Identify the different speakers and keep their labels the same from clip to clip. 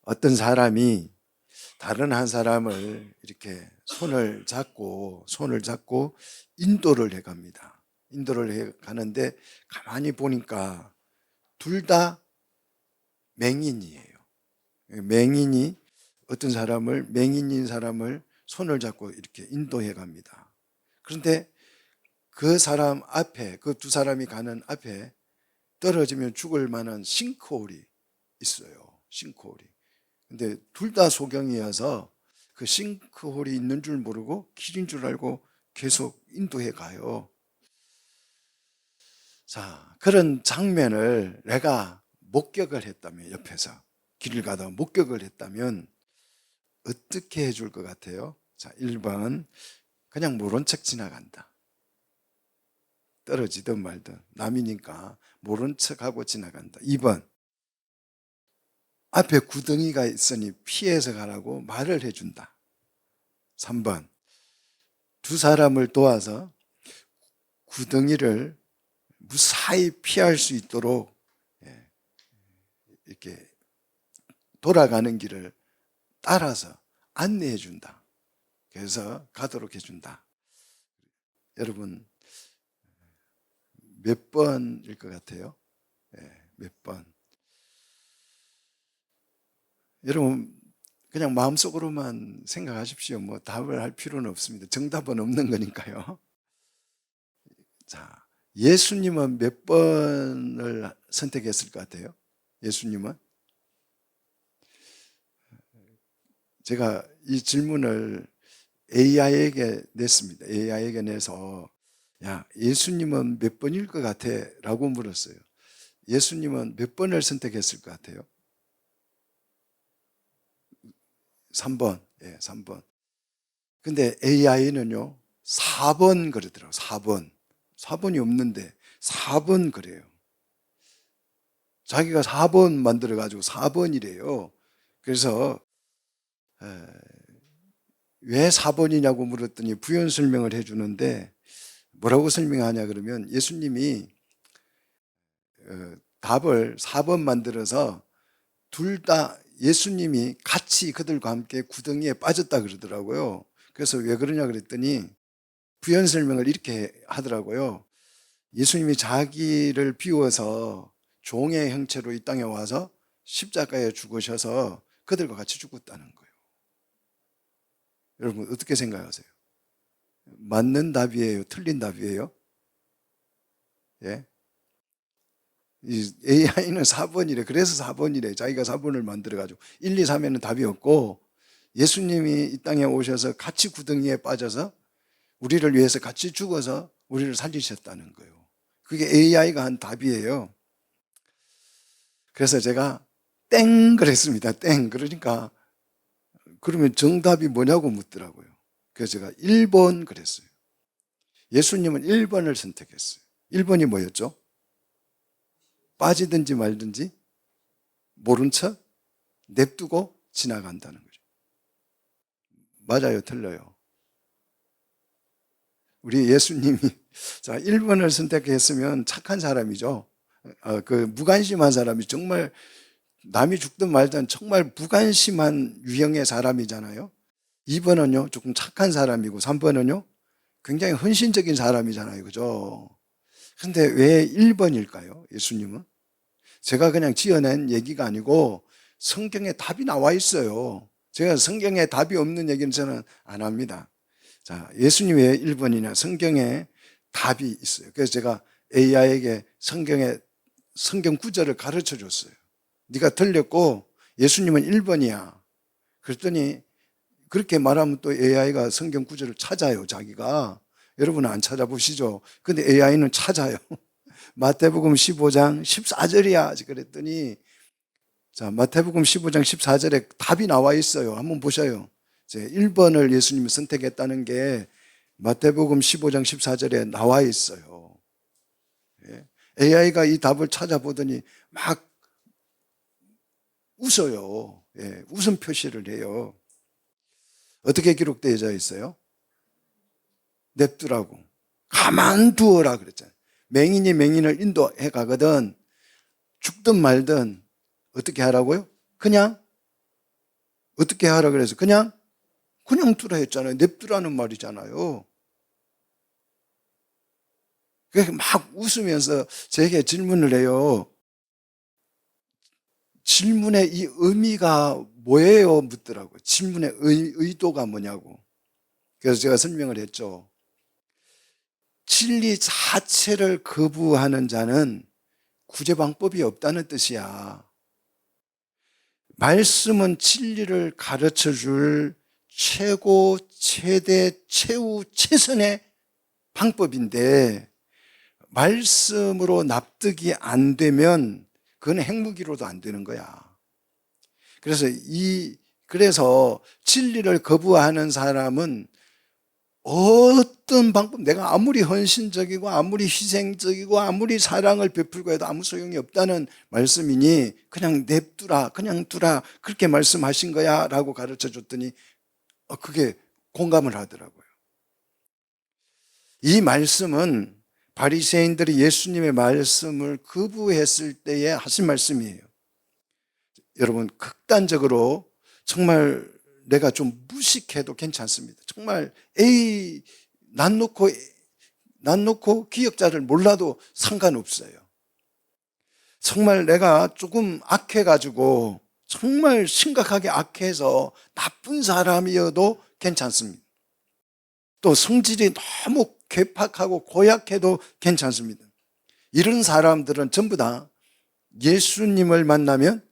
Speaker 1: 어떤 사람이 다른 한 사람을 이렇게 손을 잡고 인도를 해 갑니다. 인도를 해 가는데 가만히 보니까 둘 다 맹인이에요. 맹인이 맹인인 사람을 손을 잡고 이렇게 인도해 갑니다. 그런데 그 사람 앞에, 그 두 사람이 가는 앞에 떨어지면 죽을 만한 싱크홀이 있어요. 싱크홀이. 근데 둘 다 소경이어서 그 싱크홀이 있는 줄 모르고 길인 줄 알고 계속 인도해 가요. 자, 그런 장면을 내가 목격을 했다면, 옆에서 길을 가다가 목격을 했다면 어떻게 해줄 것 같아요? 자, 1번 그냥 모른 척 지나간다. 떨어지든 말든 남이니까 모른 척하고 지나간다. 2번 앞에 구덩이가 있으니 피해서 가라고 말을 해준다. 3번 두 사람을 도와서 구덩이를 무사히 피할 수 있도록 이렇게 돌아가는 길을 따라서 안내해 준다. 그래서 가도록 해준다. 여러분 몇 번일 것 같아요? 몇 번? 여러분 그냥 마음속으로만 생각하십시오. 뭐 답을 할 필요는 없습니다. 정답은 없는 거니까요. 자, 예수님은 몇 번을 선택했을 것 같아요? 예수님은? 제가 이 질문을 AI에게 냈습니다. AI에게 내서 야, 예수님은 몇 번일 것 같아? 라고 물었어요. 예수님은 몇 번을 선택했을 것 같아요? 3번. 예, 3번. 근데 AI는요, 4번 그러더라고요. 4번. 4번이 없는데 4번 그래요. 자기가 4번 만들어가지고 4번이래요. 그래서 왜 4번이냐고 물었더니 부연 설명을 해주는데 뭐라고 설명하냐 그러면 예수님이 답을 4번 만들어서 둘 다 예수님이 같이 그들과 함께 구덩이에 빠졌다 그러더라고요. 그래서 왜 그러냐 그랬더니 부연 설명을 이렇게 하더라고요. 예수님이 자기를 비워서 종의 형체로 이 땅에 와서 십자가에 죽으셔서 그들과 같이 죽었다는 거예요. 여러분 어떻게 생각하세요? 맞는 답이에요? 틀린 답이에요? 예? 이 AI는 4번이래. 그래서 4번이래. 자기가 4번을 만들어가지고 1, 2, 3에는 답이 없고 예수님이 이 땅에 오셔서 같이 구덩이에 빠져서 우리를 위해서 같이 죽어서 우리를 살리셨다는 거예요. 그게 AI가 한 답이에요. 그래서 제가 땡 그랬습니다. 땡. 그러니까 그러면 정답이 뭐냐고 묻더라고요. 그래서 제가 1번 그랬어요. 예수님은 1번을 선택했어요. 1번이 뭐였죠? 빠지든지 말든지 모른 척 냅두고 지나간다는 거죠. 맞아요, 틀려요? 우리 예수님이 자 1번을 선택했으면 착한 사람이죠. 그 무관심한 사람이 정말 남이 죽든 말든 정말 무관심한 유형의 사람이잖아요. 2번은요 조금 착한 사람이고 3번은요 굉장히 헌신적인 사람이잖아요. 그죠? 근데 왜 1번일까요? 예수님은? 제가 그냥 지어낸 얘기가 아니고 성경에 답이 나와 있어요. 제가 성경에 답이 없는 얘기는 저는 안 합니다. 자, 예수님이 왜 1번이냐? 성경에 답이 있어요. 그래서 제가 AI에게 성경 구절을 가르쳐 줬어요. 네가 틀렸고 예수님은 1번이야. 그랬더니 그렇게 말하면 또 AI가 성경 구절을 찾아요, 자기가. 여러분은 안 찾아보시죠? 근데 AI는 찾아요. 마태복음 15장 14절이야. 그랬더니 자, 마태복음 15장 14절에 답이 나와 있어요. 한번 보셔요. 1번을 예수님이 선택했다는 게 마태복음 15장 14절에 나와 있어요. AI가 이 답을 찾아보더니 막 웃어요. 웃음 표시를 해요. 어떻게 기록되어 있어요? 냅두라고. 가만두어라 그랬잖아요. 맹인이 맹인을 인도해 가거든 죽든 말든 어떻게 하라고요? 그냥 어떻게 하라 그래서 그냥 두라 했잖아요. 냅두라는 말이잖아요. 그래서 막 웃으면서 제게 질문을 해요. 질문의 이 의미가 뭐예요? 묻더라고요. 질문의 의도가 뭐냐고. 그래서 제가 설명을 했죠. 진리 자체를 거부하는 자는 구제 방법이 없다는 뜻이야. 말씀은 진리를 가르쳐 줄 최고, 최대, 최후, 최선의 방법인데 말씀으로 납득이 안 되면 그건 핵무기로도 안 되는 거야. 그래서 진리를 거부하는 사람은 어떤 방법, 내가 아무리 헌신적이고 아무리 희생적이고 아무리 사랑을 베풀고 해도 아무 소용이 없다는 말씀이니 그냥 냅두라, 그냥 두라, 그렇게 말씀하신 거야 라고 가르쳐 줬더니 그게 공감을 하더라고요. 이 말씀은 바리새인들이 예수님의 말씀을 거부했을 때에 하신 말씀이에요. 여러분, 극단적으로 정말 내가 좀 무식해도 괜찮습니다. 정말 난 놓고 기억자를 몰라도 상관없어요. 정말 내가 조금 악해가지고 정말 심각하게 악해서 나쁜 사람이어도 괜찮습니다. 또 성질이 너무 괴팍하고 고약해도 괜찮습니다. 이런 사람들은 전부 다 예수님을 만나면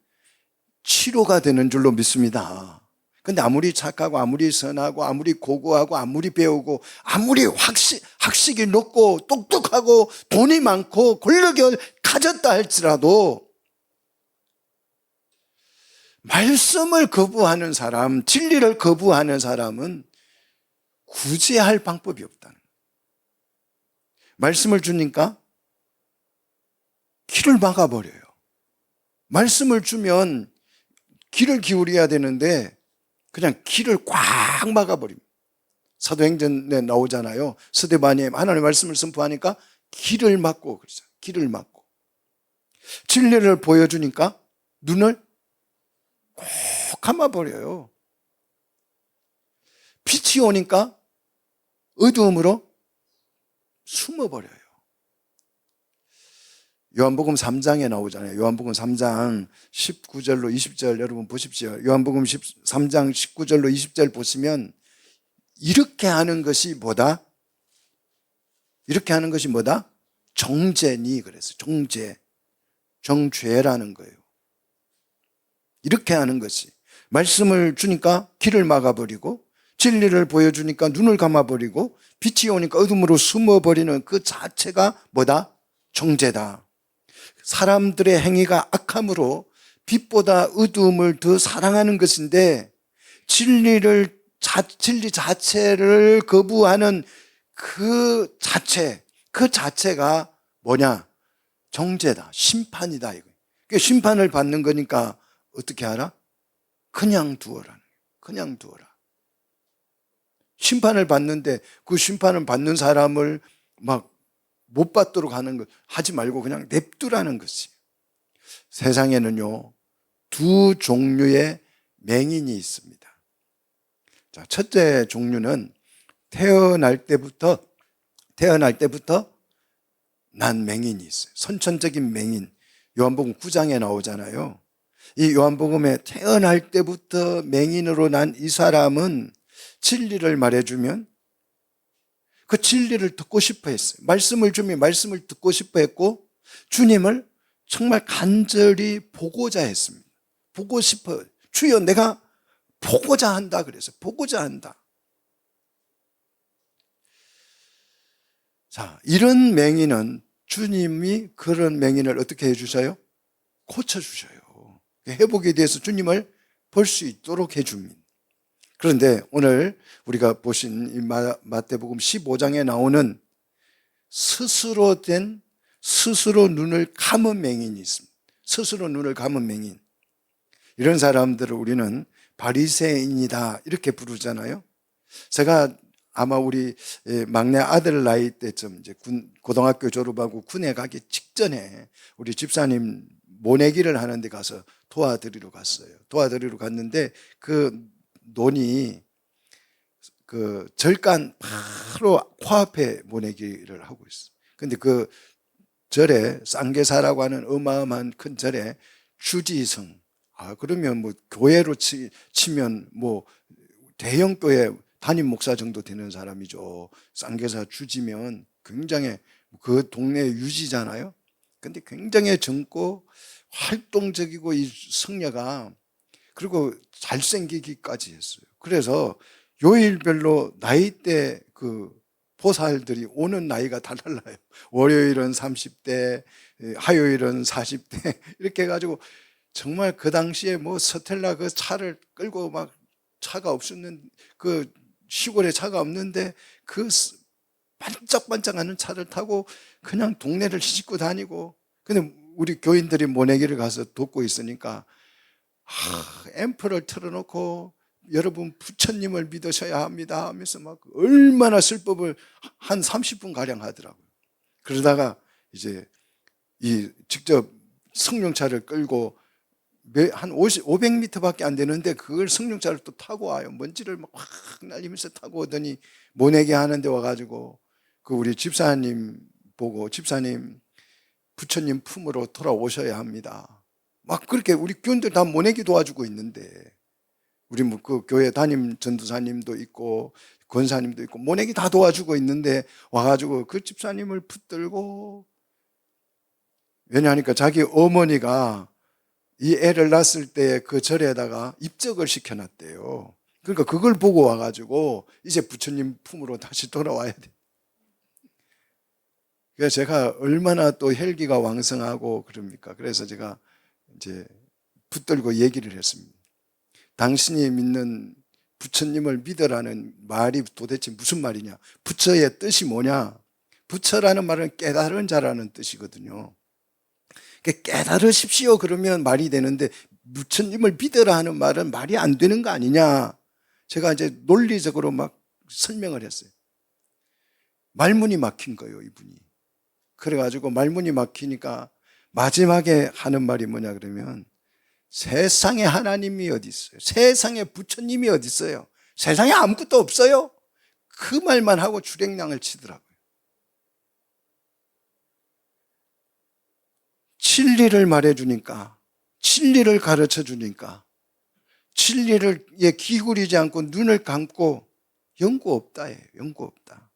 Speaker 1: 치료가 되는 줄로 믿습니다. 근데 아무리 착하고 아무리 선하고 아무리 고고하고 아무리 배우고 아무리 학식이 높고 똑똑하고 돈이 많고 권력을 가졌다 할지라도 말씀을 거부하는 사람, 진리를 거부하는 사람은 구제할 방법이 없다는 거예요. 말씀을 주니까 길을 막아버려요. 말씀을 주면 귀를 기울여야 되는데 그냥 길을 꽉 막아버립니다. 사도행전에 나오잖아요. 스데반이 하나님의 말씀을 선포하니까 길을 막고 그러죠. 길을 막고. 진리를 보여주니까 눈을 꼭 감아버려요. 빛이 오니까 어두움으로 숨어버려요. 요한복음 3장에 나오잖아요. 요한복음 3장 19절로 20절 여러분 보십시오. 요한복음 3장 19절로 20절 보시면 이렇게 하는 것이 뭐다? 이렇게 하는 것이 뭐다? 정죄니 그래서 정죄라는 거예요. 이렇게 하는 것이 말씀을 주니까 길을 막아버리고 진리를 보여주니까 눈을 감아버리고 빛이 오니까 어둠으로 숨어버리는 그 자체가 뭐다? 정죄다. 사람들의 행위가 악함으로 빛보다 어두움을 더 사랑하는 것인데 진리 자체를 거부하는 그 자체가 뭐냐? 정죄다. 심판이다. 이거. 심판을 받는 거니까 어떻게 알아? 그냥 두어라는 거예요. 그냥 두어라. 심판을 받는데 그 심판을 받는 사람을 막 못 받도록 하는 거 하지 말고 그냥 냅두라는 것이. 세상에는요, 두 종류의 맹인이 있습니다. 자, 첫째 종류는 태어날 때부터 난 맹인이 있어요. 선천적인 맹인. 요한복음 9장에 나오잖아요. 이 요한복음에 태어날 때부터 맹인으로 난 이 사람은 진리를 말해주면 그 진리를 듣고 싶어 했어요. 말씀을 주면 말씀을 듣고 싶어 했고 주님을 정말 간절히 보고자 했습니다. 보고 싶어요. 주여 내가 보고자 한다 그래서 보고자 한다. 자, 이런 맹인은 주님이 그런 맹인을 어떻게 해주셔요? 고쳐주셔요. 회복에 대해서 주님을 볼 수 있도록 해줍니다. 그런데 오늘 우리가 보신 이 마태복음 15장에 나오는 스스로 눈을 감은 맹인이 있습니다. 스스로 눈을 감은 맹인. 이런 사람들을 우리는 바리새인이다 이렇게 부르잖아요. 제가 아마 우리 막내 아들 나이 때쯤 이제 고등학교 졸업하고 군에 가기 직전에 우리 집사님 모내기를 하는 데 가서 도와드리러 갔어요. 도와드리러 갔는데 그 논이 그 절간 바로 코앞에 모내기를 하고 있어요. 근데 그 절에 쌍계사라고 하는 어마어마한 큰 절에 주지성, 그러면 뭐 교회로 치면 뭐 대형 교회 담임 목사 정도 되는 사람이죠. 쌍계사 주지면 굉장히 그 동네의 유지잖아요. 근데 굉장히 젊고 활동적이고 이 성녀가 그리고 잘생기기까지 했어요. 그래서 요일별로 나이대 그 보살들이 오는 나이가 다 달라요. 월요일은 30대, 화요일은 40대 이렇게 해가지고 정말 그 당시에 뭐 스텔라 그 차를 끌고 막 차가 없었는 그 시골에 차가 없는데 그 반짝반짝하는 차를 타고 그냥 동네를 싣고 다니고 근데 우리 교인들이 모내기를 가서 돕고 있으니까 앰프를 틀어놓고 여러분 부처님을 믿으셔야 합니다 하면서 막 얼마나 슬법을 한 30분 가량 하더라고요. 그러다가 이제 이 직접 승용차를 끌고 한 500m밖에 안 되는데 그걸 승용차를 또 타고 와요. 먼지를 막 확 날리면서 타고 오더니 모내기 하는데 와가지고 그 우리 집사님 보고 집사님 부처님 품으로 돌아오셔야 합니다. 막 그렇게 우리 교인들 다 모내기 도와주고 있는데 우리 뭐 그 교회 담임 전도사님도 있고 권사님도 있고 모내기 다 도와주고 있는데 와가지고 그 집사님을 붙들고 왜냐하니까 자기 어머니가 이 애를 낳았을 때 그 절에다가 입적을 시켜놨대요. 그러니까 그걸 보고 와가지고 이제 부처님 품으로 다시 돌아와야 돼. 그래서 제가 얼마나 또 혈기가 왕성하고 그럽니까? 그래서 제가 이제 붙들고 얘기를 했습니다. 당신이 믿는 부처님을 믿으라는 말이 도대체 무슨 말이냐? 부처의 뜻이 뭐냐? 부처라는 말은 깨달은 자라는 뜻이거든요. 깨달으십시오 그러면 말이 되는데 부처님을 믿으라 하는 말은 말이 안 되는 거 아니냐? 제가 이제 논리적으로 막 설명을 했어요. 말문이 막힌 거예요, 이분이. 그래가지고 말문이 막히니까 마지막에 하는 말이 뭐냐 그러면 세상에 하나님이 어디 있어요? 세상에 부처님이 어디 있어요? 세상에 아무것도 없어요? 그 말만 하고 주랭랑을 치더라고요. 진리를 말해주니까, 진리를 가르쳐 주니까, 진리를 기울이지 않고 눈을 감고 연구 없다예요. 연구 없다.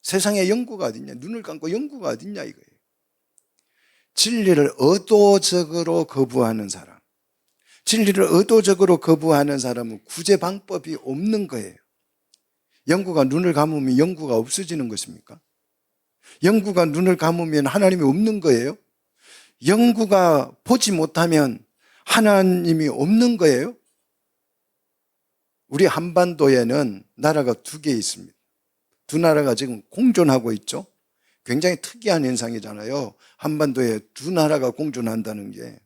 Speaker 1: 세상에 연구가 어딨냐? 눈을 감고 연구가 어딨냐 이거예요. 진리를 의도적으로 거부하는 사람, 진리를 의도적으로 거부하는 사람은 구제 방법이 없는 거예요. 연구가 눈을 감으면 연구가 없어지는 것입니까? 연구가 눈을 감으면 하나님이 없는 거예요? 연구가 보지 못하면 하나님이 없는 거예요? 우리 한반도에는 나라가 두 개 있습니다. 두 나라가 지금 공존하고 있죠. 굉장히 특이한 현상이잖아요. 한반도에 두 나라가 공존한다는 게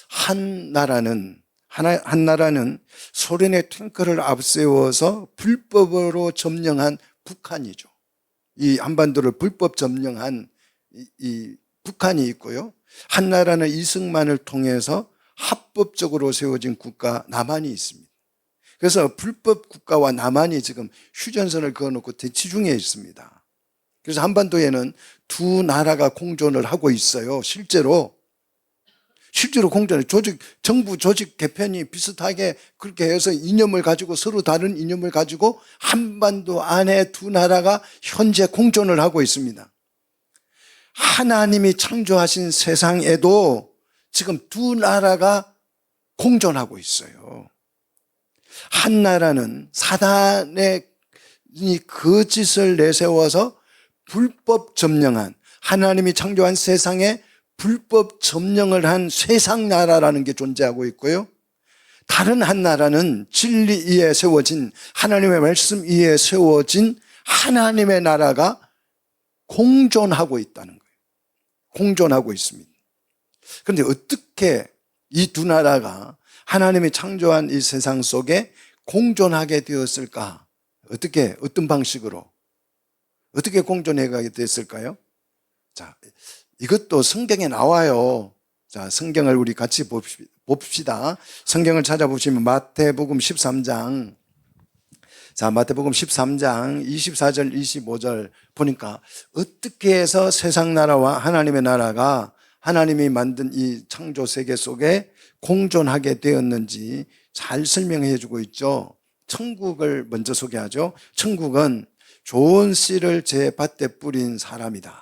Speaker 1: 한 나라는 소련의 탱크를 앞세워서 불법으로 점령한 북한이죠. 이 한반도를 불법 점령한 이 북한이 있고요. 한 나라는 이승만을 통해서 합법적으로 세워진 국가 남한이 있습니다. 그래서 불법 국가와 남한이 지금 휴전선을 그어놓고 대치 중에 있습니다. 그래서 한반도에는 두 나라가 공존을 하고 있어요. 실제로 공존해. 정부 조직 개편이 비슷하게 그렇게 해서 이념을 가지고 서로 다른 이념을 가지고 한반도 안에 두 나라가 현재 공존을 하고 있습니다. 하나님이 창조하신 세상에도 지금 두 나라가 공존하고 있어요. 한 나라는 사단의 거짓을 내세워서 불법 점령한 하나님이 창조한 세상에 불법 점령을 한 세상나라라는 게 존재하고 있고요. 다른 한 나라는 진리 위에 세워진 하나님의 말씀 위에 세워진 하나님의 나라가 공존하고 있다는 거예요. 공존하고 있습니다. 그런데 어떻게 이 두 나라가 하나님이 창조한 이 세상 속에 공존하게 되었을까? 어떤 방식으로? 어떻게 공존해 가게 됐을까요? 자, 이것도 성경에 나와요. 자, 성경을 우리 같이 봅시다. 성경을 찾아보시면 마태복음 13장. 자, 마태복음 13장 24절, 25절 보니까 어떻게 해서 세상 나라와 하나님의 나라가 하나님이 만든 이 창조 세계 속에 공존하게 되었는지 잘 설명해 주고 있죠. 천국을 먼저 소개하죠. 천국은 좋은 씨를 제 밭에 뿌린 사람이다.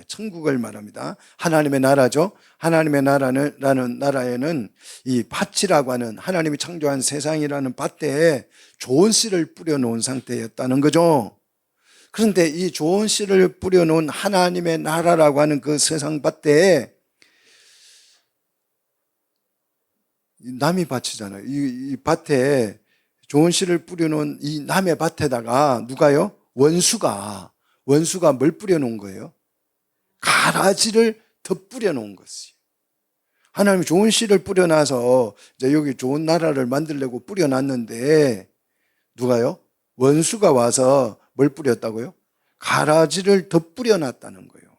Speaker 1: 천국을 말합니다. 하나님의 나라죠. 하나님의 나라는 나라에는 이 밭이라고 하는 하나님이 창조한 세상이라는 밭에 좋은 씨를 뿌려놓은 상태였다는 거죠. 그런데 이 좋은 씨를 뿌려놓은 하나님의 나라라고 하는 그 세상 밭에 남이 밭이잖아요. 이 밭에 좋은 씨를 뿌려놓은 이 남의 밭에다가 누가요? 원수가 뭘 뿌려놓은 거예요? 가라지를 더 뿌려놓은 것이에요. 하나님이 좋은 씨를 뿌려놔서 이제 여기 좋은 나라를 만들려고 뿌려놨는데 누가요? 원수가 와서 뭘 뿌렸다고요? 가라지를 더 뿌려놨다는 거예요.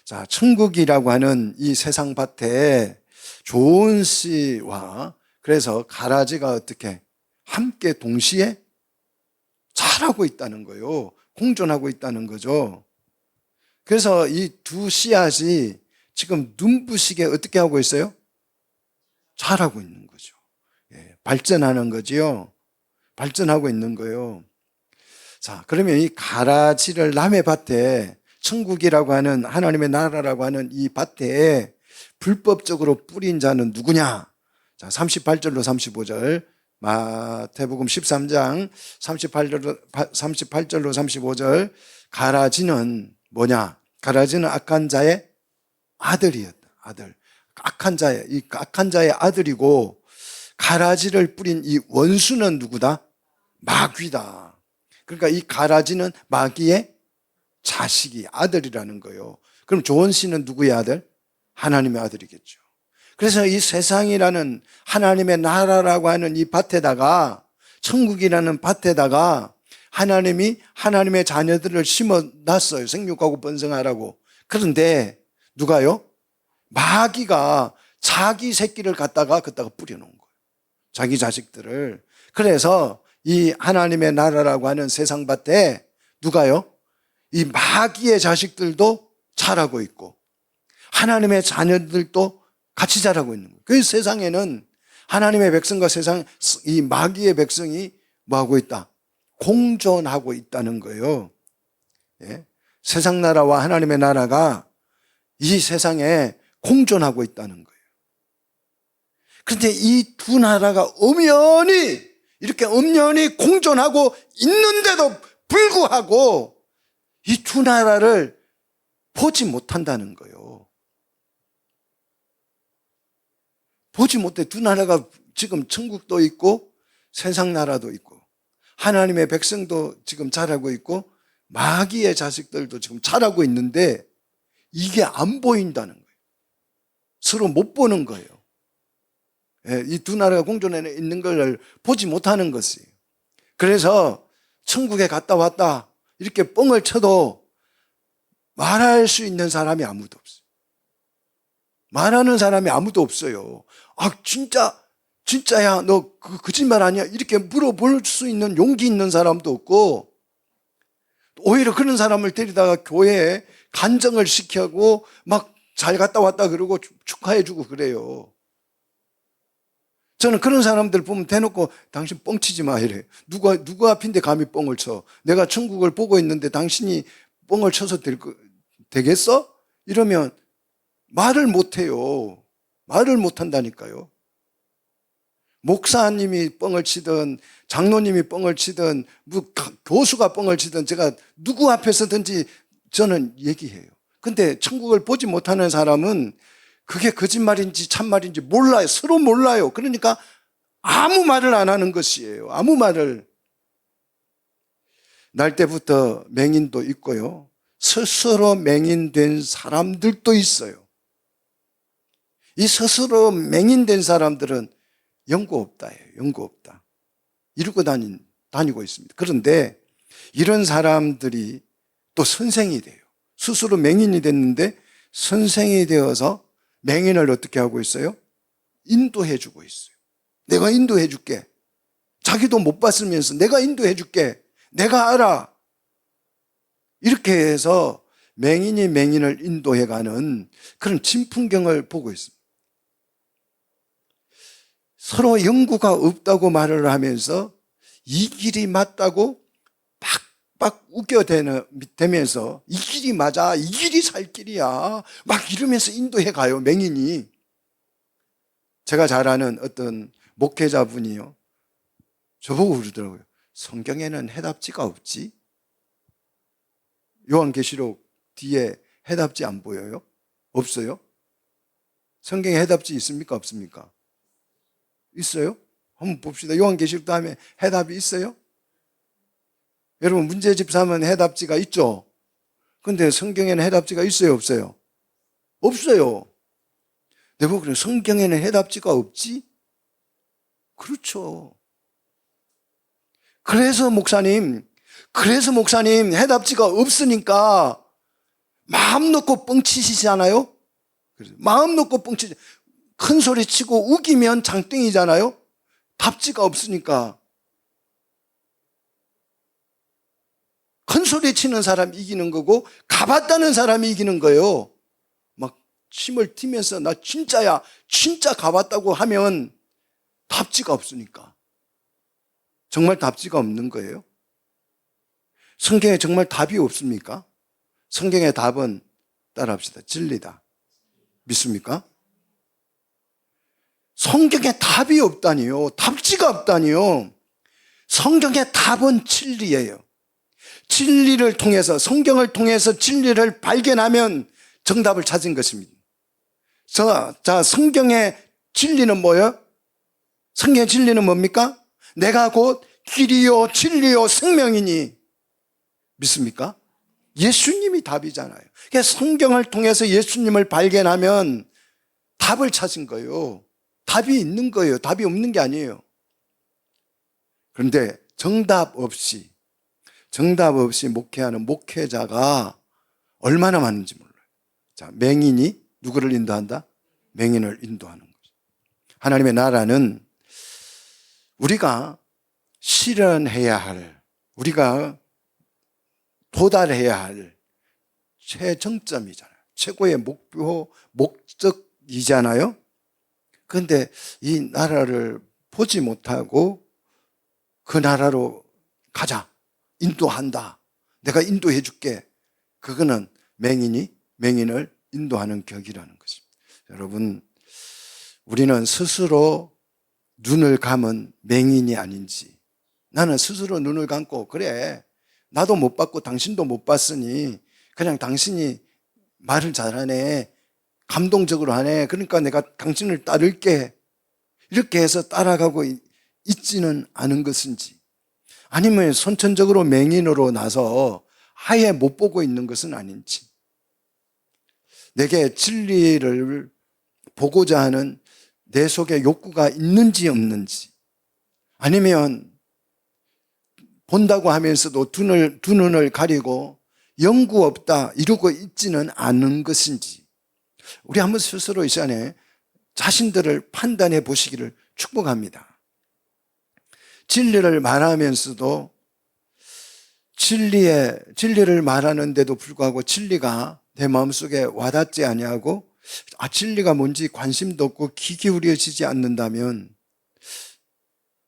Speaker 1: 자, 천국이라고 하는 이 세상 밭에 좋은 씨와 그래서 가라지가 어떻게 함께 동시에 자라고 있다는 거예요. 공존하고 있다는 거죠. 그래서 이 두 씨앗이 지금 눈부시게 어떻게 하고 있어요? 자라고 있는 거죠. 발전하는 거지요. 발전하고 있는 거예요. 자, 그러면 이 가라지를 남의 밭에 천국이라고 하는 하나님의 나라라고 하는 이 밭에 불법적으로 뿌린 자는 누구냐? 자, 38절로 35절 마태복음 13장 38절로 35절 가라지는 뭐냐? 가라지는 악한 자의 아들이었다. 아들. 악한 자의 아들이고 가라지를 뿌린 이 원수는 누구다? 마귀다. 그러니까 이 가라지는 마귀의 자식이 아들이라는 거예요. 그럼 좋은 씨는 누구의 아들? 하나님의 아들이겠죠. 그래서 이 세상이라는 하나님의 나라라고 하는 이 밭에다가 천국이라는 밭에다가 하나님이 하나님의 자녀들을 심어놨어요. 생육하고 번성하라고. 그런데 누가요? 마귀가 자기 새끼를 갖다가 뿌려놓은 거예요. 자기 자식들을. 그래서 이 하나님의 나라라고 하는 세상 밭에 누가요? 이 마귀의 자식들도 자라고 있고 하나님의 자녀들도 같이 자라고 있는 거예요. 그 세상에는 하나님의 백성과 이 마귀의 백성이 뭐하고 있다? 공존하고 있다는 거예요. 예? 세상 나라와 하나님의 나라가 이 세상에 공존하고 있다는 거예요. 그런데 이 두 나라가 이렇게 엄연히 공존하고 있는데도 불구하고 이 두 나라를 보지 못한다는 거예요. 보지 못해. 두 나라가 지금 천국도 있고 세상 나라도 있고 하나님의 백성도 지금 자라고 있고 마귀의 자식들도 지금 자라고 있는데 이게 안 보인다는 거예요. 서로 못 보는 거예요. 이 두 나라가 공존해 있는 걸 보지 못하는 것이에요. 그래서 천국에 갔다 왔다 이렇게 뻥을 쳐도 말할 수 있는 사람이 아무도 없어요. 말하는 사람이 아무도 없어요. 아, 진짜야, 너 거짓말 아니야? 이렇게 물어볼 수 있는 용기 있는 사람도 없고, 오히려 그런 사람을 데리다가 교회에 간증을 시키고, 막 잘 갔다 왔다 그러고 축하해주고 그래요. 저는 그런 사람들 보면 대놓고 당신 뻥치지 마 이래. 누구 앞인데 감히 뻥을 쳐? 내가 천국을 보고 있는데 당신이 뻥을 쳐서 되겠어? 이러면 말을 못해요. 말을 못한다니까요. 목사님이 뻥을 치든 장로님이 뻥을 치든 교수가 뻥을 치든 제가 누구 앞에서든지 저는 얘기해요. 근데 천국을 보지 못하는 사람은 그게 거짓말인지 참말인지 몰라요. 서로 몰라요. 그러니까 아무 말을 안 하는 것이에요. 아무 말을. 날 때부터 맹인도 있고요. 스스로 맹인된 사람들도 있어요. 이 스스로 맹인된 사람들은 연고 없다예요. 연고 없다. 이러고 다니고 있습니다. 그런데 이런 사람들이 또 선생이 돼요. 스스로 맹인이 됐는데 선생이 되어서 맹인을 어떻게 하고 있어요? 인도해 주고 있어요. 내가 인도해 줄게. 자기도 못 봤으면서 내가 인도해 줄게. 내가 알아. 이렇게 해서 맹인이 맹인을 인도해 가는 그런 진풍경을 보고 있습니다. 서로 연구가 없다고 말을 하면서 이 길이 맞다고 빡빡 우겨대면서 이 길이 맞아, 이 길이 살 길이야 막 이러면서 인도해 가요, 맹인이. 제가 잘 아는 어떤 목회자분이요, 저보고 그러더라고요. 성경에는 해답지가 없지? 요한계시록 뒤에 해답지 안 보여요? 없어요? 성경에 해답지 있습니까? 없습니까? 있어요? 한번 봅시다. 요한계시록 다음에 해답이 있어요? 여러분, 문제집 삼은 해답지가 있죠? 근데 성경에는 해답지가 있어요? 없어요? 없어요. 내가 그래, 성경에는 해답지가 없지? 그렇죠. 그래서 목사님 해답지가 없으니까 마음 놓고 뻥치시잖아요? 마음 놓고 뻥치지. 큰 소리 치고 우기면 장땡이잖아요? 답지가 없으니까. 큰 소리 치는 사람이 이기는 거고 가봤다는 사람이 이기는 거예요. 막 침을 튀면서 나 진짜야, 진짜 가봤다고 하면 답지가 없으니까. 정말 답지가 없는 거예요? 성경에 정말 답이 없습니까? 성경의 답은 따라합시다. 진리다. 믿습니까? 성경에 답이 없다니요. 답지가 없다니요. 성경의 답은 진리예요. 진리를 통해서, 성경을 통해서 진리를 발견하면 정답을 찾은 것입니다. 자, 성경의 진리는 뭐예요? 성경의 진리는 뭡니까? 내가 곧 길이요 진리요 생명이니. 믿습니까? 예수님이 답이잖아요. 그러니까 성경을 통해서 예수님을 발견하면 답을 찾은 거예요. 답이 있는 거예요. 답이 없는 게 아니에요. 그런데 정답 없이 목회하는 목회자가 얼마나 많은지 몰라요. 자, 맹인이 누구를 인도한다? 맹인을 인도하는 거죠. 하나님의 나라는 우리가 실현해야 할, 우리가 도달해야 할 최정점이잖아요. 최고의 목표, 목적이잖아요. 그런데 이 나라를 보지 못하고 그 나라로 가자, 인도한다, 내가 인도해 줄게, 그거는 맹인이 맹인을 인도하는 격이라는 것입니다. 여러분, 우리는 스스로 눈을 감은 맹인이 아닌지, 나는 스스로 눈을 감고 그래, 나도 못 봤고 당신도 못 봤으니 그냥 당신이 말을 잘하네, 감동적으로 하네, 그러니까 내가 당신을 따를게, 이렇게 해서 따라가고 있지는 않은 것인지, 아니면 선천적으로 맹인으로 나서 아예 못 보고 있는 것은 아닌지, 내게 진리를 보고자 하는 내 속에 욕구가 있는지 없는지, 아니면 본다고 하면서도 두 눈을 가리고 영구 없다 이러고 있지는 않은 것인지, 우리 한번 스스로 이 시간에 자신들을 판단해 보시기를 축복합니다. 진리를 말하면서도 진리를 말하는데도 불구하고 진리가 내 마음속에 와닿지 아니하고, 진리가 뭔지 관심도 없고 귀 기울여지지 않는다면,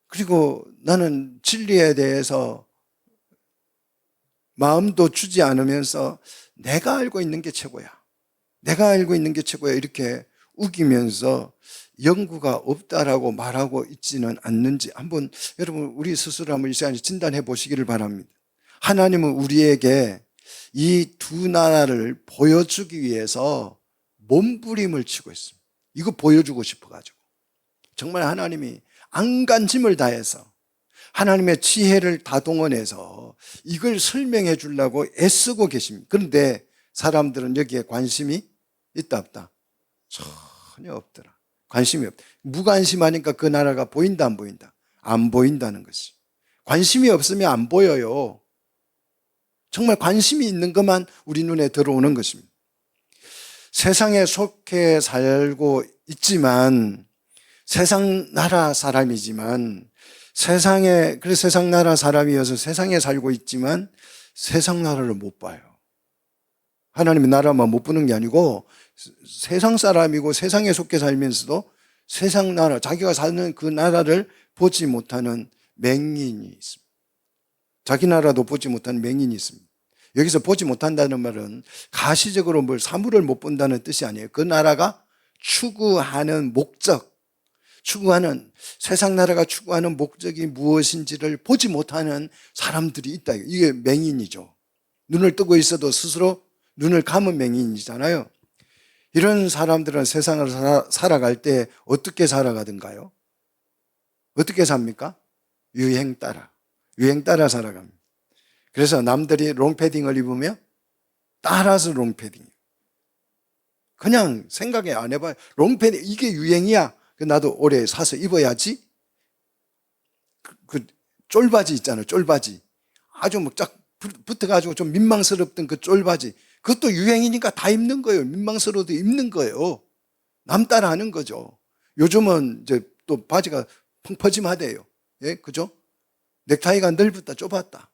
Speaker 1: 그리고 나는 진리에 대해서 마음도 주지 않으면서 내가 알고 있는 게 최고야, 내가 알고 있는 게 최고야, 이렇게 우기면서 연구가 없다라고 말하고 있지는 않는지, 한번 여러분 우리 스스로 한번 이 시간에 진단해 보시기를 바랍니다. 하나님은 우리에게 이 두 나라를 보여주기 위해서 몸부림을 치고 있습니다. 이거 보여주고 싶어가지고 정말 하나님이 안간힘을 다해서 하나님의 지혜를 다 동원해서 이걸 설명해 주려고 애쓰고 계십니다. 그런데 사람들은 여기에 관심이 있다 없다? 전혀 없더라. 관심이 없다. 무관심하니까 그 나라가 보인다 안 보인다? 안 보인다는 것이. 관심이 없으면 안 보여요. 정말 관심이 있는 것만 우리 눈에 들어오는 것입니다. 세상에 속해 살고 있지만, 세상 나라 사람이지만, 그래서 세상 나라 사람이어서 세상에 살고 있지만 세상 나라를 못 봐요. 하나님의 나라만 못 보는 게 아니고 세상 사람이고 세상에 속해 살면서도 세상 나라, 자기가 사는 그 나라를 보지 못하는 맹인이 있습니다. 자기 나라도 보지 못하는 맹인이 있습니다. 여기서 보지 못한다는 말은 가시적으로 뭘 사물을 못 본다는 뜻이 아니에요. 그 나라가 추구하는 목적, 세상 나라가 추구하는 목적이 무엇인지를 보지 못하는 사람들이 있다. 이게 맹인이죠. 눈을 뜨고 있어도 스스로 눈을 감은 맹인이잖아요. 이런 사람들은 세상을 살아갈 때 어떻게 살아가든가요? 어떻게 삽니까? 유행 따라 살아갑니다. 그래서 남들이 롱패딩을 입으면 따라서 롱패딩. 그냥 생각에 안 해봐요. 롱패딩 이게 유행이야. 나도 올해 사서 입어야지. 그 쫄바지 있잖아요. 쫄바지. 아주 막 쫙 붙어가지고 좀 민망스럽던 그 쫄바지. 그것도 유행이니까 다 입는 거예요. 민망스러워도 입는 거예요. 남 따라 하는 거죠. 요즘은 이제 또 바지가 펑퍼짐하대요. 예, 그죠? 넥타이가 넓었다, 좁았다.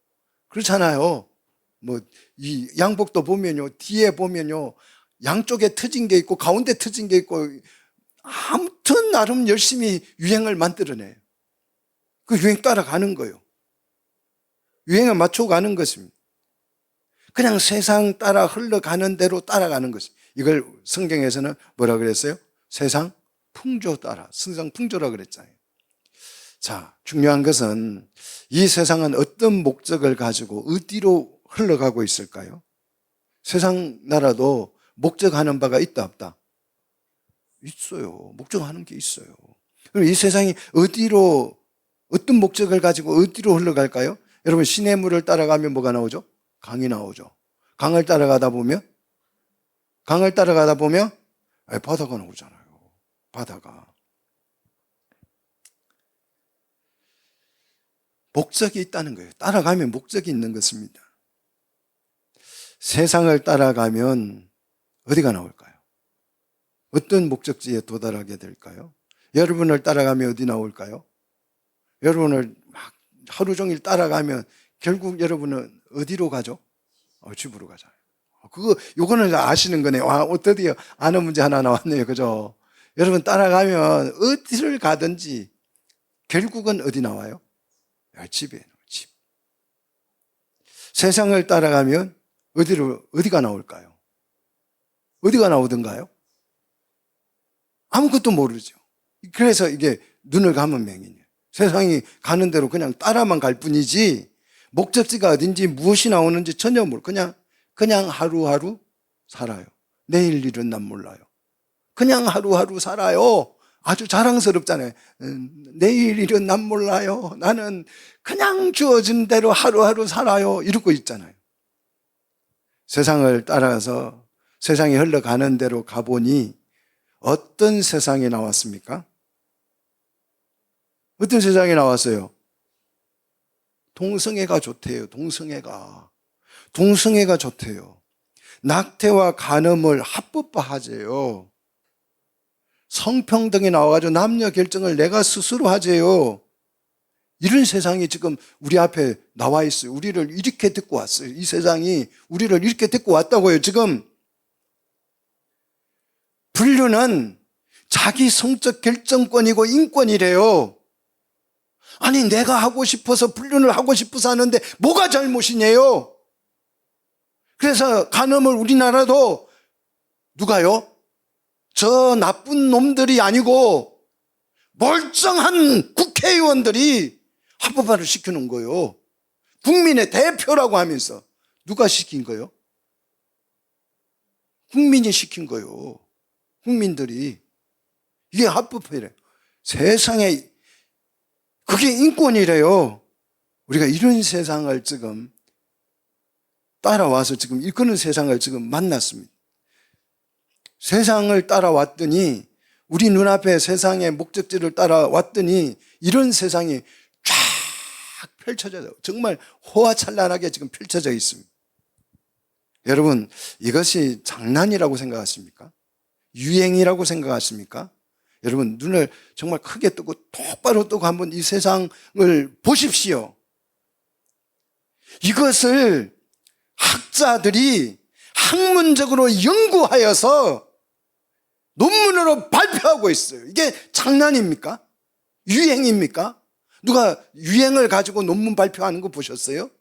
Speaker 1: 그렇잖아요. 뭐, 이 양복도 보면요, 뒤에 보면요, 양쪽에 트진 게 있고, 가운데 트진 게 있고, 아무튼 나름 열심히 유행을 만들어내요. 그 유행 따라가는 거예요. 유행을 맞춰가는 것입니다. 그냥 세상 따라 흘러가는 대로 따라가는 것입니다. 이걸 성경에서는 뭐라 그랬어요? 세상 풍조 따라, 세상 풍조라 그랬잖아요. 자, 중요한 것은 이 세상은 어떤 목적을 가지고 어디로 흘러가고 있을까요? 세상 나라도 목적하는 바가 있다 없다? 있어요. 목적하는 게 있어요. 그럼 이 세상이 어떤 목적을 가지고 어디로 흘러갈까요? 여러분, 시냇물을 따라가면 뭐가 나오죠? 강이 나오죠. 강을 따라가다 보면 바다가 나오잖아요. 바다가. 목적이 있다는 거예요. 따라가면 목적이 있는 것입니다. 세상을 따라가면 어디가 나올까요? 어떤 목적지에 도달하게 될까요? 여러분을 따라가면 어디 나올까요? 여러분을 막 하루 종일 따라가면 결국 여러분은 어디로 가죠? 집으로 가잖아요. 요거는 아시는 거네요. 드디어 아는 문제 하나 나왔네요. 그죠? 여러분 따라가면 어디를 가든지 결국은 어디 나와요? 집에 나와요. 집. 세상을 따라가면 어디가 나올까요? 어디가 나오던가요? 아무것도 모르죠. 그래서 이게 눈을 감은 맹인이에요. 세상이 가는 대로 그냥 따라만 갈 뿐이지 목적지가 어딘지 무엇이 나오는지 전혀 그냥 하루하루 살아요. 내일 일은 난 몰라요. 그냥 하루하루 살아요. 아주 자랑스럽잖아요. 내일 일은 난 몰라요. 나는 그냥 주어진 대로 하루하루 살아요. 이러고 있잖아요. 세상을 따라서 세상이 흘러가는 대로 가보니 어떤 세상이 나왔습니까? 어떤 세상이 나왔어요? 동성애가 좋대요. 동성애가 좋대요. 낙태와 간음을 합법화하재요. 성평등이 나와가지고 남녀 결정을 내가 스스로 하재요. 이런 세상이 지금 우리 앞에 나와 있어요. 우리를 이렇게 듣고 왔어요. 이 세상이 우리를 이렇게 듣고 왔다고요. 지금 분류는 자기 성적 결정권이고 인권이래요. 아니, 내가 하고 싶어서 분류를 하고 싶어서 하는데 뭐가 잘못이네요? 그래서 간음을 우리나라도 누가요? 저 나쁜 놈들이 아니고 멀쩡한 국회의원들이 합법화를 시켜놓은 거예요. 국민의 대표라고 하면서. 누가 시킨 거예요? 국민이 시킨 거예요. 국민들이. 이게 합법화래. 세상에 그게 인권이래요. 우리가 이런 세상을 지금 따라와서 지금 이끄는 세상을 지금 만났습니다. 세상을 따라왔더니 우리 눈앞에 세상의 목적지를 따라왔더니 이런 세상이 쫙 펼쳐져요. 정말 호화찬란하게 지금 펼쳐져 있습니다. 여러분, 이것이 장난이라고 생각하십니까? 유행이라고 생각하십니까? 여러분, 눈을 정말 크게 뜨고 똑바로 뜨고 한번 이 세상을 보십시오. 이것을 학자들이 학문적으로 연구하여서 논문으로 발표하고 있어요. 이게 장난입니까? 유행입니까? 누가 유행을 가지고 논문 발표하는 거 보셨어요?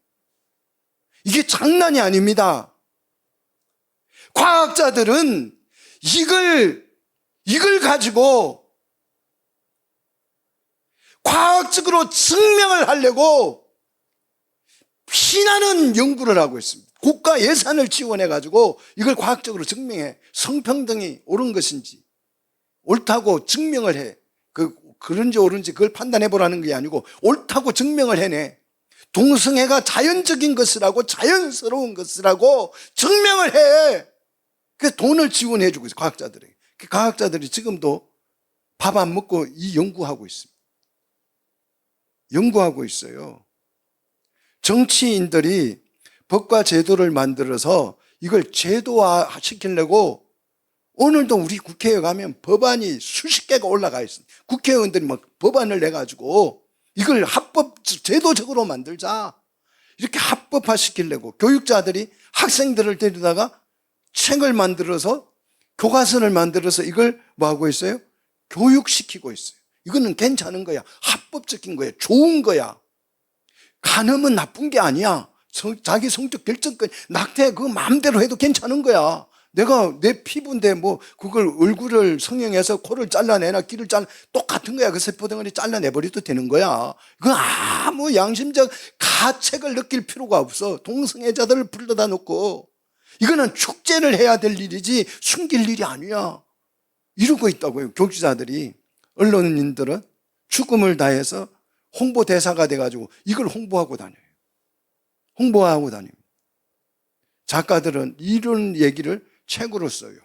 Speaker 1: 이게 장난이 아닙니다. 과학자들은 이걸 가지고 과학적으로 증명을 하려고 피나는 연구를 하고 있습니다. 국가 예산을 지원해 가지고 이걸 과학적으로 증명해. 성평등이 옳은 것인지 옳다고 증명을 해. 그런지 옳은지 그걸 판단해 보라는 게 아니고 옳다고 증명을 해내. 동성애가 자연적인 것이라고 자연스러운 것이라고 증명을 해. 그래서 돈을 지원해 주고 있어요. 과학자들에게. 과학자들이 지금도 밥 안 먹고 이 연구하고 있습니다. 연구하고 있어요. 정치인들이 법과 제도를 만들어서 이걸 제도화 시키려고 오늘도 우리 국회에 가면 법안이 수십 개가 올라가 있습니다. 국회의원들이 막 법안을 내가지고 이걸 합법, 제도적으로 만들자. 이렇게 합법화 시키려고 교육자들이 학생들을 데리다가 책을 만들어서 교과서를 만들어서 이걸 뭐 하고 있어요? 교육시키고 있어요. 이거는 괜찮은 거야. 합법적인 거야. 좋은 거야. 간음은 나쁜 게 아니야. 자기 성적 결정권, 낙태 그거 마음대로 해도 괜찮은 거야. 내가 내 피부인데 뭐 그걸 얼굴을 성형해서 코를 잘라내나 귀를 똑같은 거야. 그 세포덩어리 잘라내버려도 되는 거야. 그건 아무 양심적 가책을 느낄 필요가 없어. 동성애자들을 불러다 놓고 이거는 축제를 해야 될 일이지 숨길 일이 아니야. 이러고 있다고요. 교육자들이. 언론인들은 죽음을 다해서 홍보대사가 돼가지고 이걸 홍보하고 다녀요. 홍보하고 다닙니다. 작가들은 이런 얘기를 책으로 써요.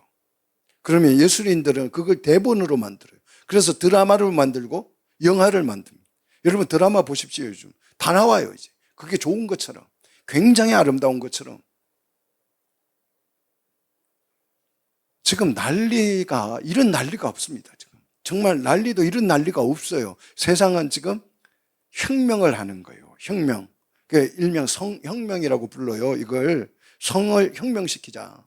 Speaker 1: 그러면 예술인들은 그걸 대본으로 만들어요. 그래서 드라마를 만들고 영화를 만듭니다. 여러분 드라마 보십시오. 요즘 다 나와요. 이제 그게 좋은 것처럼, 굉장히 아름다운 것처럼. 지금 이런 난리가 없습니다. 지금 정말 난리도 이런 난리가 없어요. 세상은 지금 혁명을 하는 거예요. 혁명. 일명 성혁명이라고 불러요. 이걸 성을 혁명시키자.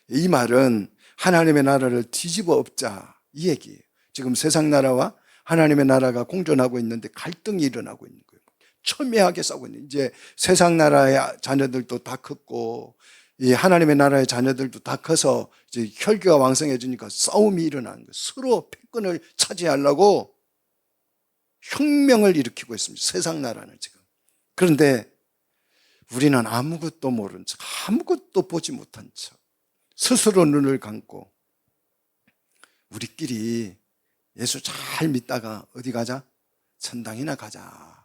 Speaker 1: 이 말은 하나님의 나라를 뒤집어 엎자 이 얘기예요. 지금 세상 나라와 하나님의 나라가 공존하고 있는데 갈등이 일어나고 있는 거예요. 첨예하게 싸우고 있는. 이제 세상 나라의 자녀들도 다 컸고 이 하나님의 나라의 자녀들도 다 커서 이제 혈기가 왕성해지니까 싸움이 일어나는 거예요. 서로 패권을 차지하려고 혁명을 일으키고 있습니다. 세상 나라는 지금. 그런데 우리는 아무것도 모른 척, 아무것도 보지 못한 척, 스스로 눈을 감고 우리끼리 예수 잘 믿다가 어디 가자? 천당이나 가자.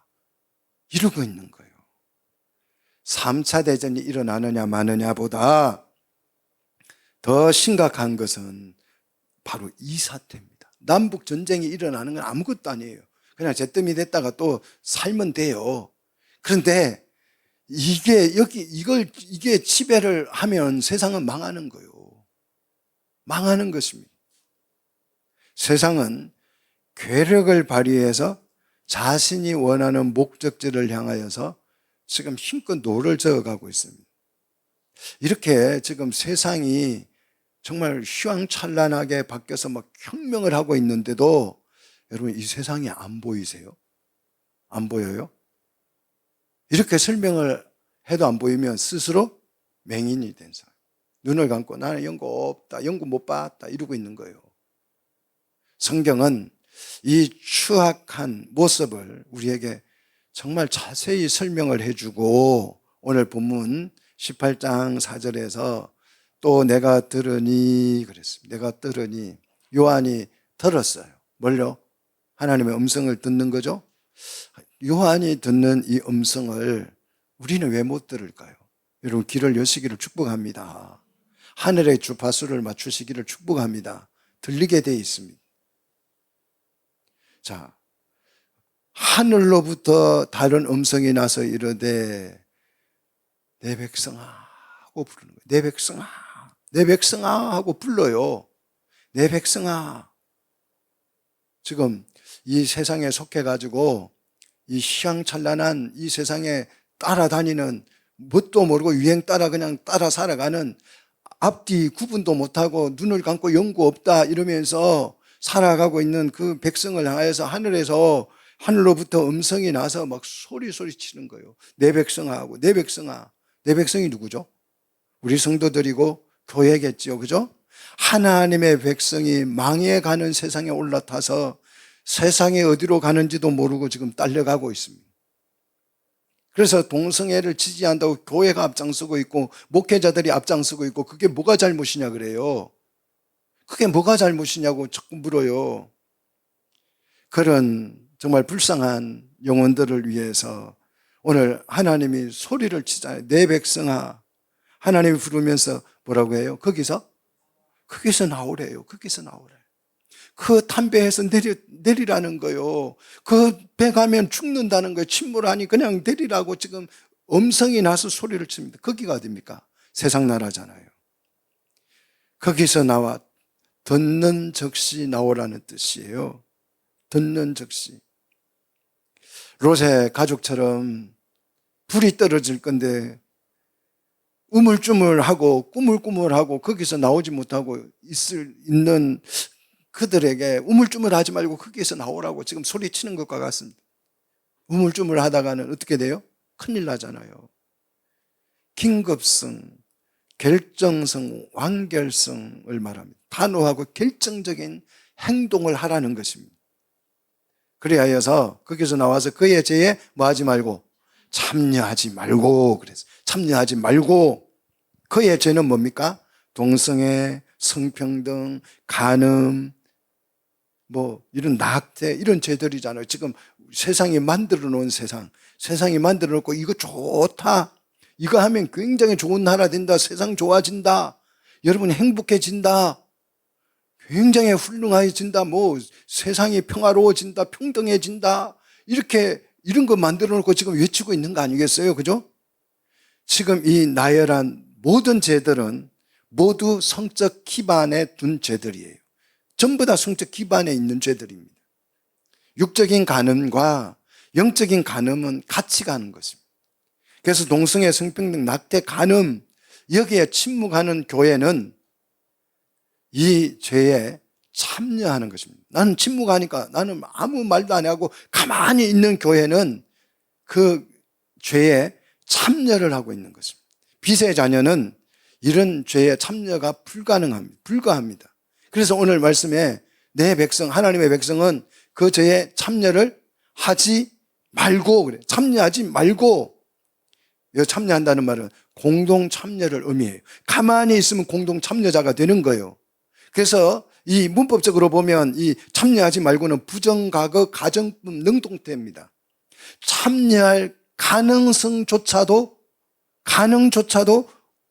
Speaker 1: 이러고 있는 거예요. 3차 대전이 일어나느냐 마느냐보다 더 심각한 것은 바로 이 사태입니다. 남북 전쟁이 일어나는 건 아무것도 아니에요. 그냥 잿더미 됐다가 또 살면 돼요. 그런데 이게 지배를 하면 세상은 망하는 거예요. 망하는 것입니다. 세상은 괴력을 발휘해서 자신이 원하는 목적지를 향하여서 지금 힘껏 노를 저어가고 있습니다. 이렇게 지금 세상이 정말 휘황찬란하게 바뀌어서 막 혁명을 하고 있는데도 여러분 이 세상이 안 보이세요? 안 보여요? 이렇게 설명을 해도 안 보이면 스스로 맹인이 된 사람. 눈을 감고 나는 연구 없다, 연구 못 봤다 이러고 있는 거예요. 성경은 이 추악한 모습을 우리에게 정말 자세히 설명을 해주고 오늘 본문 18장 4절에서 또 내가 들으니 그랬습니다. 내가 들으니 요한이 들었어요. 뭘요? 하나님의 음성을 듣는 거죠. 요한이 듣는 이 음성을 우리는 왜 못 들을까요? 여러분 귀를 여시기를 축복합니다. 하늘의 주파수를 맞추시기를 축복합니다. 들리게 돼 있습니다. 자, 하늘로부터 다른 음성이 나서 이르되 내 백성아 하고 부르는 거예요. 내 백성아, 내 백성아 하고 불러요. 내 백성아. 지금 이 세상에 속해가지고 이 휘황찬란한 이 세상에 따라다니는 뭣도 모르고 유행 따라 그냥 따라 살아가는 앞뒤 구분도 못하고 눈을 감고 연구 없다 이러면서 살아가고 있는 그 백성을 향해서 하늘로부터 음성이 나서 막 소리 치는 거예요. 내 백성아 하고 내 백성아. 내 백성이 누구죠? 우리 성도들이고 교회겠죠. 그죠? 하나님의 백성이 망해가는 세상에 올라타서 세상에 어디로 가는지도 모르고 지금 딸려가고 있습니다. 그래서 동성애를 지지한다고 교회가 앞장서고 있고 목회자들이 앞장서고 있고 그게 뭐가 잘못이냐 그래요. 그게 뭐가 잘못이냐고 자꾸 물어요. 그런 정말 불쌍한 영혼들을 위해서 오늘 하나님이 소리를 치잖아요. 내 백성아. 하나님이 부르면서 뭐라고 해요? 거기서 나오래요. 거기서 나오래. 그 담배에서 내리라는 거요. 그 배 가면 죽는다는 거예요. 침몰하니 그냥 내리라고 지금 음성이 나서 소리를 칩니다. 거기가 어딥니까? 세상 나라잖아요. 거기서 나와 듣는 즉시 나오라는 뜻이에요. 듣는 즉시. 롯의 가족처럼 불이 떨어질 건데 우물쭈물하고 꾸물꾸물하고 거기서 나오지 못하고 있는 그들에게 우물쭈물하지 말고 거기에서 나오라고 지금 소리치는 것과 같습니다. 우물쭈물 하다가는 어떻게 돼요? 큰일 나잖아요. 긴급성, 결정성, 완결성을 말합니다. 단호하고 결정적인 행동을 하라는 것입니다. 그래야 해서 거기서 나와서 그의 죄에 뭐 하지 말고 참여하지 말고 그래서 참여하지 말고 그의 죄는 뭡니까? 동성애, 성평등, 간음, 뭐 이런 낙태 이런 죄들이잖아요. 지금 세상이 만들어 놓은 세상이 만들어 놓고 이거 좋다. 이거 하면 굉장히 좋은 나라 된다. 세상 좋아진다. 여러분 행복해진다. 굉장히 훌륭해진다. 뭐 세상이 평화로워진다. 평등해진다. 이런 거 만들어 놓고 지금 외치고 있는 거 아니겠어요? 그죠? 지금 이 나열한 모든 죄들은 모두 성적 기반에 둔 죄들이에요. 전부 다 성적 기반에 있는 죄들입니다. 육적인 간음과 영적인 간음은 같이 가는 것입니다. 그래서 동성애, 성평등, 낙태, 간음 여기에 침묵하는 교회는 이 죄에 참여하는 것입니다. 나는 침묵하니까 나는 아무 말도 안 하고 가만히 있는 교회는 그 죄에 참여를 하고 있는 것입니다. 빚의 자녀는 이런 죄에 참여가 불가합니다. 그래서 오늘 말씀에 내 백성, 하나님의 백성은 그 죄에 참여를 하지 말고 그래. 참여하지 말고. 참여한다는 말은 공동 참여를 의미해요. 가만히 있으면 공동 참여자가 되는 거예요. 그래서 이 문법적으로 보면 이 참여하지 말고는 부정가거 가정법 능동태입니다. 참여할 가능조차도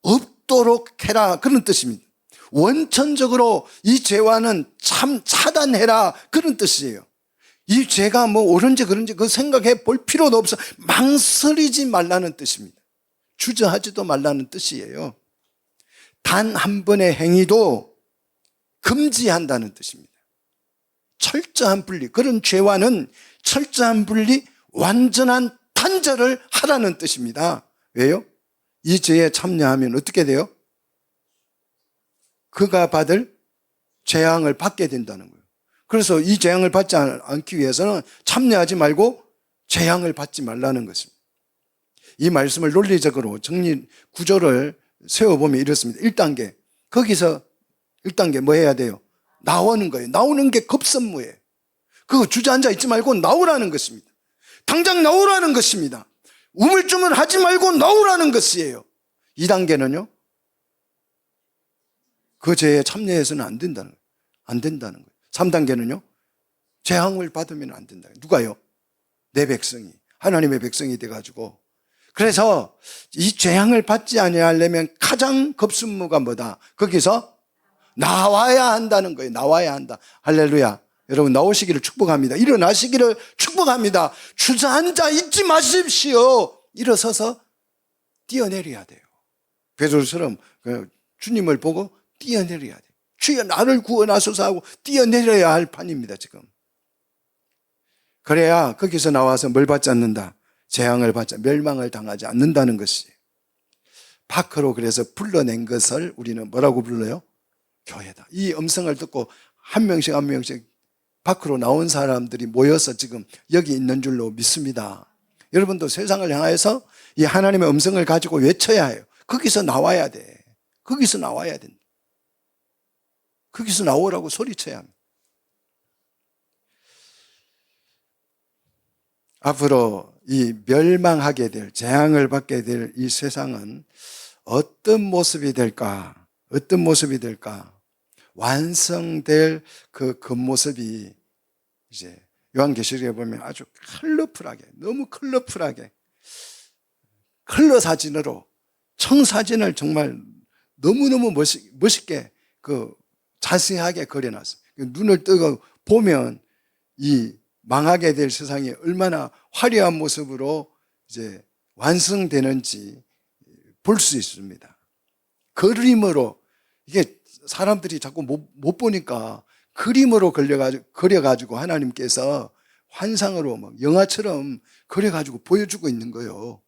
Speaker 1: 없도록 해라 그런 뜻입니다. 원천적으로 이 죄와는 참 차단해라 그런 뜻이에요. 이 죄가 뭐 옳은지 그런지 그 생각해 볼 필요도 없어. 망설이지 말라는 뜻입니다. 주저하지도 말라는 뜻이에요. 단 한 번의 행위도 금지한다는 뜻입니다. 철저한 분리, 그런 죄와는 철저한 분리, 완전한 단절을 하라는 뜻입니다. 왜요? 이 죄에 참여하면 어떻게 돼요? 그가 받을 재앙을 받게 된다는 거예요. 그래서 이 재앙을 받지 않기 위해서는 참여하지 말고 재앙을 받지 말라는 것입니다. 이 말씀을 논리적으로 구조를 세워보면 이렇습니다. 1단계. 거기서 1단계 뭐 해야 돼요? 나오는 거예요. 나오는 게 급선무예요. 그거 주저앉아 있지 말고 나오라는 것입니다. 당장 나오라는 것입니다. 우물쭈물 하지 말고 나오라는 것이에요. 2단계는요? 그 죄에 참여해서는 안 된다는 거예요. 안 된다는 거예요. 3단계는요? 재앙을 받으면 안 된다. 누가요? 내 백성이. 하나님의 백성이 돼가지고. 그래서 이 재앙을 받지 아니하려면 가장 급선무가 뭐다? 거기서 나와야 한다는 거예요. 나와야 한다. 할렐루야. 여러분 나오시기를 축복합니다. 일어나시기를 축복합니다. 주저앉아 있지 마십시오. 일어서서 뛰어내려야 돼요. 베드로처럼 그 주님을 보고 뛰어내려야 돼. 주여 나를 구원하소서 하고 뛰어내려야 할 판입니다, 지금. 그래야 거기서 나와서 뭘 받지 않는다? 재앙을 받지, 멸망을 당하지 않는다는 것이. 밖으로 그래서 불러낸 것을 우리는 뭐라고 불러요? 교회다. 이 음성을 듣고 한 명씩 한 명씩 밖으로 나온 사람들이 모여서 지금 여기 있는 줄로 믿습니다. 여러분도 세상을 향해서 이 하나님의 음성을 가지고 외쳐야 해요. 거기서 나와야 돼. 거기서 나와야 된다. 거기서 나오라고 소리쳐야 합니다. 앞으로 이 멸망하게 될, 재앙을 받게 될 이 세상은 어떤 모습이 될까? 어떤 모습이 될까? 완성될 그 겉모습이 이제 요한계시록에 보면 아주 컬러풀하게, 너무 컬러풀하게 컬러 사진으로 청사진을 정말 너무너무 멋있게 그 자세하게 그려놨어요. 눈을 뜨고 보면 이 망하게 될 세상이 얼마나 화려한 모습으로 이제 완성되는지 볼 수 있습니다. 그림으로, 이게 사람들이 자꾸 못 보니까 그림으로 그려가지고 하나님께서 환상으로 막 영화처럼 그려가지고 보여주고 있는 거예요.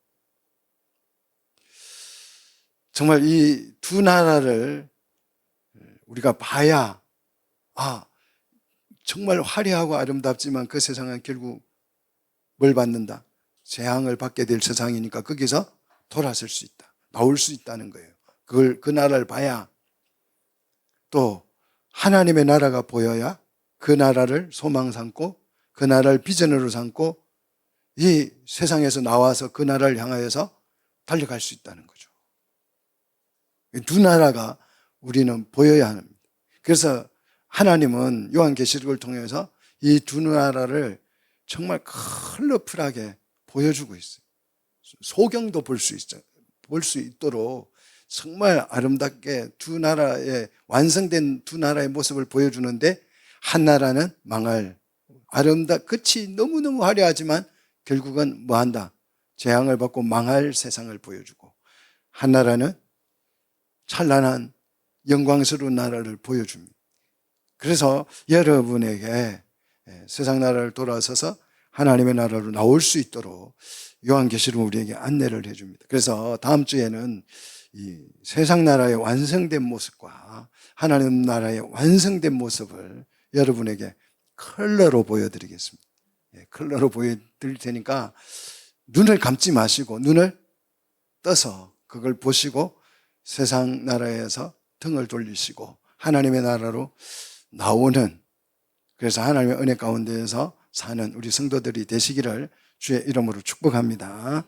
Speaker 1: 정말 이 두 나라를 우리가 봐야, 정말 화려하고 아름답지만 그 세상은 결국 뭘 받는다? 재앙을 받게 될 세상이니까 거기서 돌아설 수 있다. 나올 수 있다는 거예요. 그 나라를 봐야, 또 하나님의 나라가 보여야 그 나라를 소망 삼고 그 나라를 비전으로 삼고 이 세상에서 나와서 그 나라를 향하여서 달려갈 수 있다는 거죠. 두 나라가 우리는 보여야 합니다. 그래서 하나님은 요한계시록을 통해서 이 두 나라를 정말 컬러풀하게 보여주고 있어요. 소경도 볼 수 있도록 정말 아름답게 두 나라의 완성된 두 나라의 모습을 보여주는데, 한 나라는 망할, 끝이 너무너무 화려하지만 결국은 뭐 한다? 재앙을 받고 망할 세상을 보여주고, 한 나라는 찬란한 영광스러운 나라를 보여줍니다. 그래서 여러분에게 세상 나라를 돌아서서 하나님의 나라로 나올 수 있도록 요한계시록은 우리에게 안내를 해줍니다. 그래서 다음 주에는 이 세상 나라의 완성된 모습과 하나님 나라의 완성된 모습을 여러분에게 컬러로 보여드리겠습니다. 컬러로 보여드릴 테니까 눈을 감지 마시고 눈을 떠서 그걸 보시고 세상 나라에서 등을 돌리시고 하나님의 나라로 나오는, 그래서 하나님의 은혜 가운데에서 사는 우리 성도들이 되시기를 주의 이름으로 축복합니다.